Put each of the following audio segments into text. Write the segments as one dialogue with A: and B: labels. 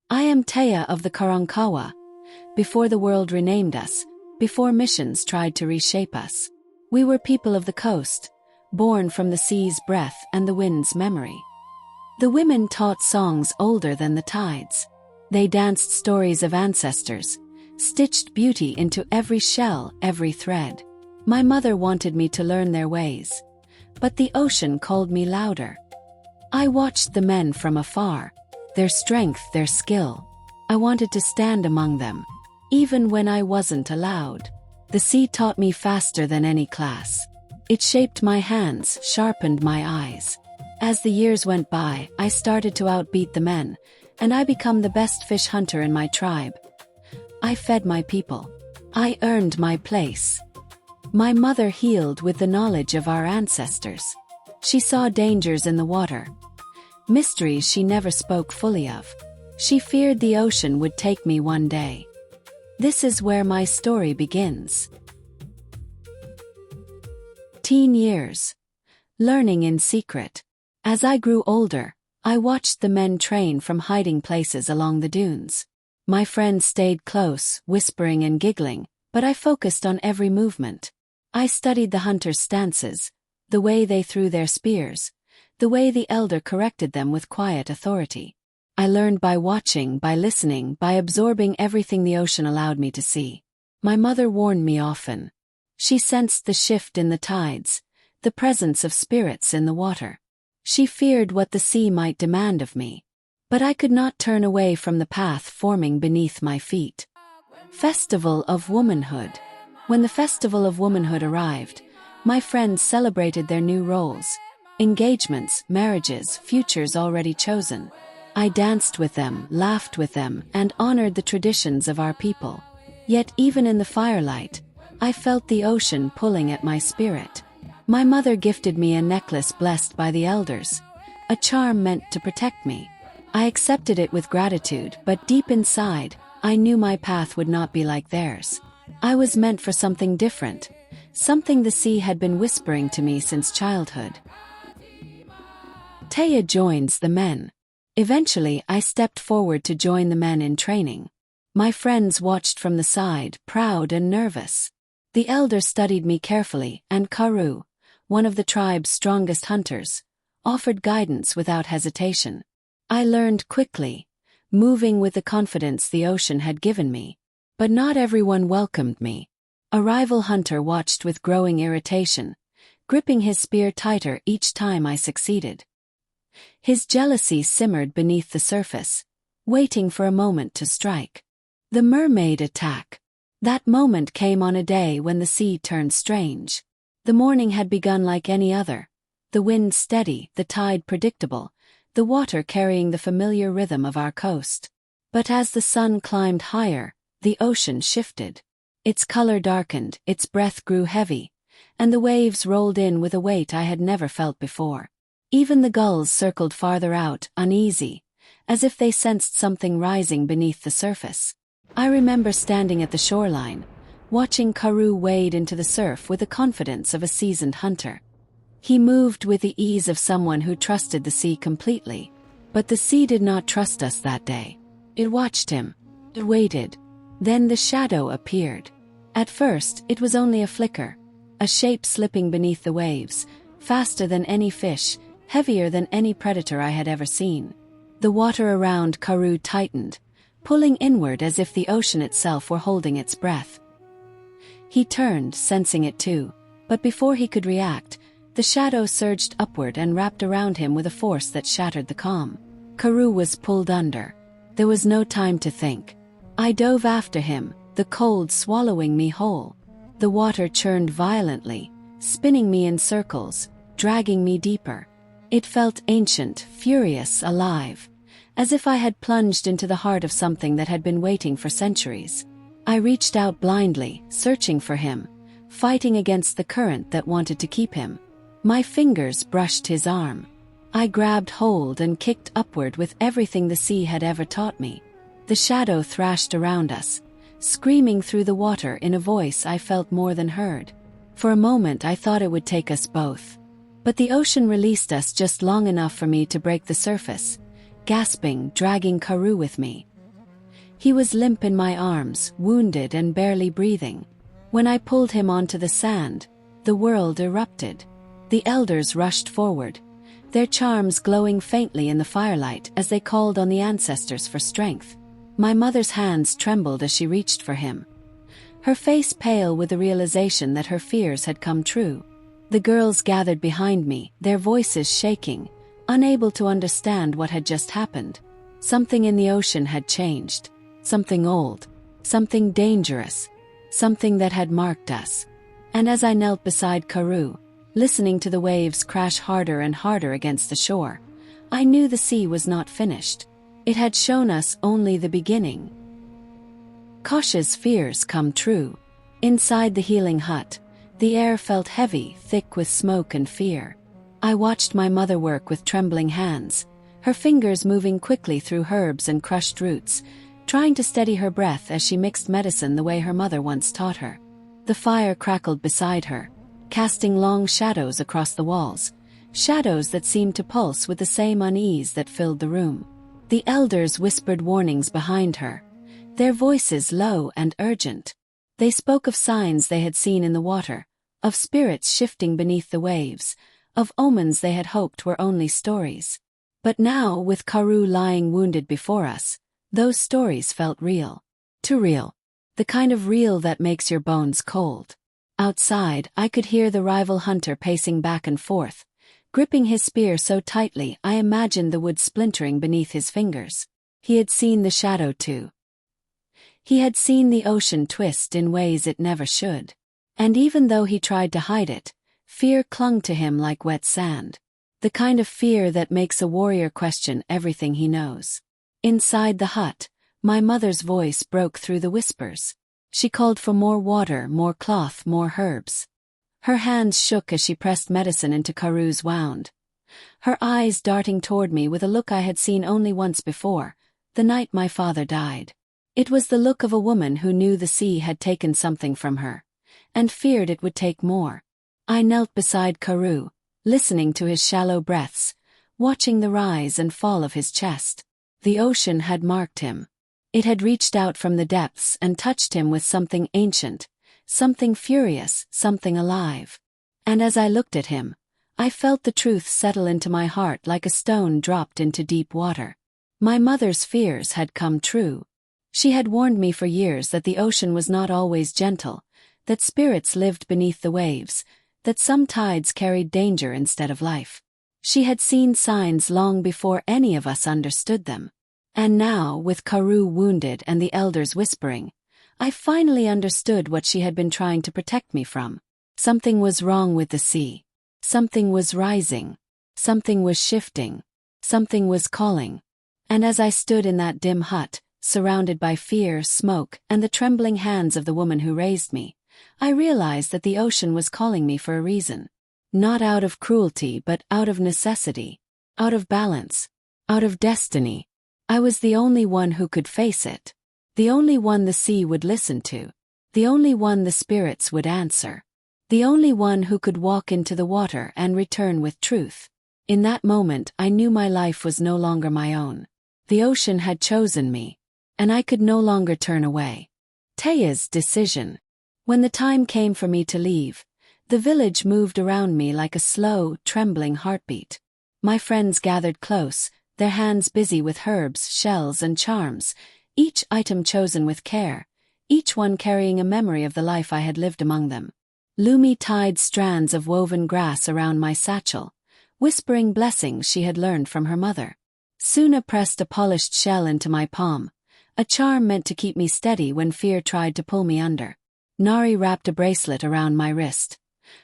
A: I am Teya of the Karankawa, before the world renamed us, before missions tried to reshape us. We were people of the coast, born from the sea's breath and the wind's memory. The women taught songs older than the tides. They danced stories of ancestors, stitched beauty into every shell, every thread. My mother wanted me to learn their ways, but the ocean called me louder. I watched the men from afar, their strength, their skill. I wanted to stand among them, even when I wasn't allowed. The sea taught me faster than any class. It shaped my hands, sharpened my eyes. As the years went by, I started to outbeat the men, and I became the best fish hunter in my tribe. I fed my people. I earned my place. My mother healed with the knowledge of our ancestors. She saw dangers in the water, mysteries she never spoke fully of. She feared the ocean would take me one day. This is where my story begins. Teen years. Learning in secret. As I grew older, I watched the men train from hiding places along the dunes. My friends stayed close, whispering and giggling, but I focused on every movement. I studied the hunters' stances, the way they threw their spears, the way the elder corrected them with quiet authority. I learned by watching, by listening, by absorbing everything the ocean allowed me to see. My mother warned me often. She sensed the shift in the tides, the presence of spirits in the water. She feared what the sea might demand of me. But I could not turn away from the path forming beneath my feet. Festival of Womanhood. When the Festival of Womanhood arrived, my friends celebrated their new roles. Engagements, marriages, futures already chosen. I danced with them, laughed with them, and honored the traditions of our people. Yet even in the firelight, I felt the ocean pulling at my spirit. My mother gifted me a necklace blessed by the elders, a charm meant to protect me. I accepted it with gratitude, but deep inside, I knew my path would not be like theirs. I was meant for something different, something the sea had been whispering to me since childhood. Teya joins the men. Eventually, I stepped forward to join the men in training. My friends watched from the side, proud and nervous. The elder studied me carefully, and Karu, one of the tribe's strongest hunters, offered guidance without hesitation. I learned quickly, moving with the confidence the ocean had given me. But not everyone welcomed me. A rival hunter watched with growing irritation, gripping his spear tighter each time I succeeded. His jealousy simmered beneath the surface, waiting for a moment to strike. The mermaid attack. That moment came on a day when the sea turned strange. The morning had begun like any other, the wind steady, the tide predictable, the water carrying the familiar rhythm of our coast. But as the sun climbed higher, the ocean shifted. Its color darkened, its breath grew heavy, and the waves rolled in with a weight I had never felt before. Even the gulls circled farther out, uneasy, as if they sensed something rising beneath the surface. I remember standing at the shoreline, watching Karu wade into the surf with the confidence of a seasoned hunter. He moved with the ease of someone who trusted the sea completely. But the sea did not trust us that day. It watched him. It waited. Then the shadow appeared. At first, it was only a flicker, a shape slipping beneath the waves, faster than any fish, heavier than any predator I had ever seen. The water around Karu tightened, pulling inward as if the ocean itself were holding its breath. He turned, sensing it too, but before he could react, the shadow surged upward and wrapped around him with a force that shattered the calm. Karu was pulled under. There was no time to think. I dove after him, the cold swallowing me whole. The water churned violently, spinning me in circles, dragging me deeper. It felt ancient, furious, alive, as if I had plunged into the heart of something that had been waiting for centuries. I reached out blindly, searching for him, fighting against the current that wanted to keep him. My fingers brushed his arm. I grabbed hold and kicked upward with everything the sea had ever taught me. The shadow thrashed around us, screaming through the water in a voice I felt more than heard. For a moment I thought it would take us both. But the ocean released us just long enough for me to break the surface, gasping, dragging Karu with me. He was limp in my arms, wounded and barely breathing. When I pulled him onto the sand, the world erupted. The elders rushed forward, their charms glowing faintly in the firelight as they called on the ancestors for strength. My mother's hands trembled as she reached for him, her face pale with the realization that her fears had come true. The girls gathered behind me, their voices shaking, unable to understand what had just happened. Something in the ocean had changed. Something old, something dangerous, something that had marked us. And as I knelt beside Karoo, listening to the waves crash harder and harder against the shore, I knew the sea was not finished. It had shown us only the beginning. Kosh's fears come true. Inside the healing hut, the air felt heavy, thick with smoke and fear. I watched my mother work with trembling hands, her fingers moving quickly through herbs and crushed roots, trying to steady her breath as she mixed medicine the way her mother once taught her. The fire crackled beside her, casting long shadows across the walls, shadows that seemed to pulse with the same unease that filled the room. The elders whispered warnings behind her, their voices low and urgent. They spoke of signs they had seen in the water, of spirits shifting beneath the waves, of omens they had hoped were only stories. But now, with Karoo lying wounded before us, those stories felt real. Too real. The kind of real that makes your bones cold. Outside, I could hear the rival hunter pacing back and forth, gripping his spear so tightly I imagined the wood splintering beneath his fingers. He had seen the shadow too. He had seen the ocean twist in ways it never should. And even though he tried to hide it, fear clung to him like wet sand. The kind of fear that makes a warrior question everything he knows. Inside the hut, my mother's voice broke through the whispers. She called for more water, more cloth, more herbs. Her hands shook as she pressed medicine into Karoo's wound, her eyes darting toward me with a look I had seen only once before, the night my father died. It was the look of a woman who knew the sea had taken something from her, and feared it would take more. I knelt beside Karoo, listening to his shallow breaths, watching the rise and fall of his chest. The ocean had marked him. It had reached out from the depths and touched him with something ancient, something furious, something alive. And as I looked at him, I felt the truth settle into my heart like a stone dropped into deep water. My mother's fears had come true. She had warned me for years that the ocean was not always gentle, that spirits lived beneath the waves, that some tides carried danger instead of life. She had seen signs long before any of us understood them. And now, with Karoo wounded and the elders whispering, I finally understood what she had been trying to protect me from. Something was wrong with the sea. Something was rising. Something was shifting. Something was calling. And as I stood in that dim hut, surrounded by fear, smoke, and the trembling hands of the woman who raised me, I realized that the ocean was calling me for a reason. Not out of cruelty but out of necessity. Out of balance. Out of destiny. I was the only one who could face it. The only one the sea would listen to. The only one the spirits would answer. The only one who could walk into the water and return with truth. In that moment I knew my life was no longer my own. The ocean had chosen me, and I could no longer turn away. Teya's decision. When the time came for me to leave, the village moved around me like a slow, trembling heartbeat. My friends gathered close, their hands busy with herbs, shells, and charms, each item chosen with care, each one carrying a memory of the life I had lived among them. Lumi tied strands of woven grass around my satchel, whispering blessings she had learned from her mother. Suna pressed a polished shell into my palm, a charm meant to keep me steady when fear tried to pull me under. Nari wrapped a bracelet around my wrist,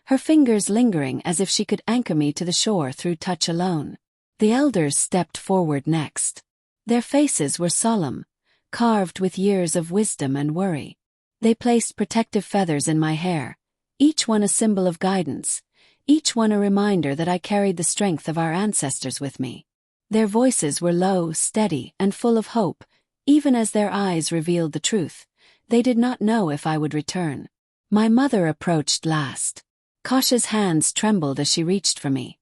A: her fingers lingering as if she could anchor me to the shore through touch alone. The elders stepped forward next. Their faces were solemn, carved with years of wisdom and worry. They placed protective feathers in my hair, each one a symbol of guidance, each one a reminder that I carried the strength of our ancestors with me. Their voices were low, steady, and full of hope, even as their eyes revealed the truth. They did not know if I would return. My mother approached last. Kasha's hands trembled as she reached for me,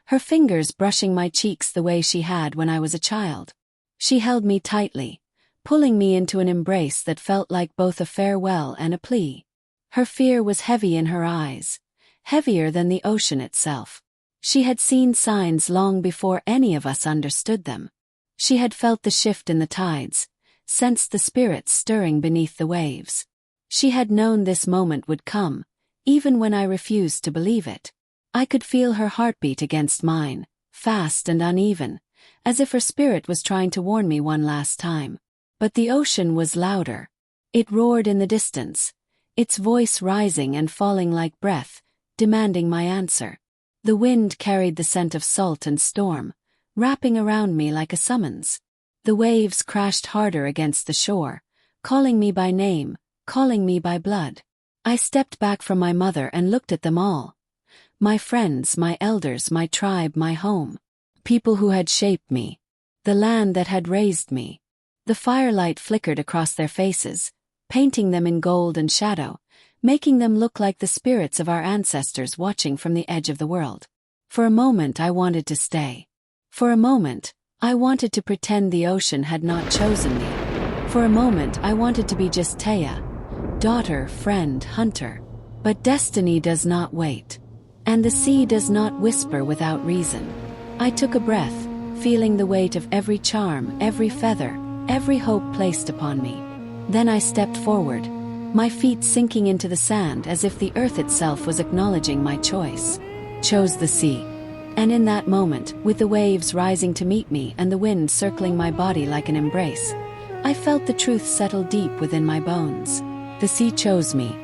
A: her fingers brushing my cheeks the way she had when I was a child. She held me tightly, pulling me into an embrace that felt like both a farewell and a plea. Her fear was heavy in her eyes, heavier than the ocean itself. She had seen signs long before any of us understood them. She had felt the shift in the tides, sensed the spirits stirring beneath the waves. She had known this moment would come, even when I refused to believe it. I could feel her heartbeat against mine, fast and uneven, as if her spirit was trying to warn me one last time. But the ocean was louder. It roared in the distance, its voice rising and falling like breath, demanding my answer. The wind carried the scent of salt and storm, wrapping around me like a summons. The waves crashed harder against the shore, calling me by name, calling me by blood. I stepped back from my mother and looked at them all. My friends, my elders, my tribe, my home. People who had shaped me. The land that had raised me. The firelight flickered across their faces, painting them in gold and shadow, making them look like the spirits of our ancestors watching from the edge of the world. For a moment I wanted to stay. For a moment, I wanted to pretend the ocean had not chosen me. For a moment I wanted to be just Teya, daughter, friend, hunter. But destiny does not wait. And the sea does not whisper without reason. I took a breath, feeling the weight of every charm, every feather, every hope placed upon me. Then I stepped forward, my feet sinking into the sand as if the earth itself was acknowledging my choice. Chose the sea. And in that moment, with the waves rising to meet me and the wind circling my body like an embrace, I felt the truth settle deep within my bones. The sea chose me,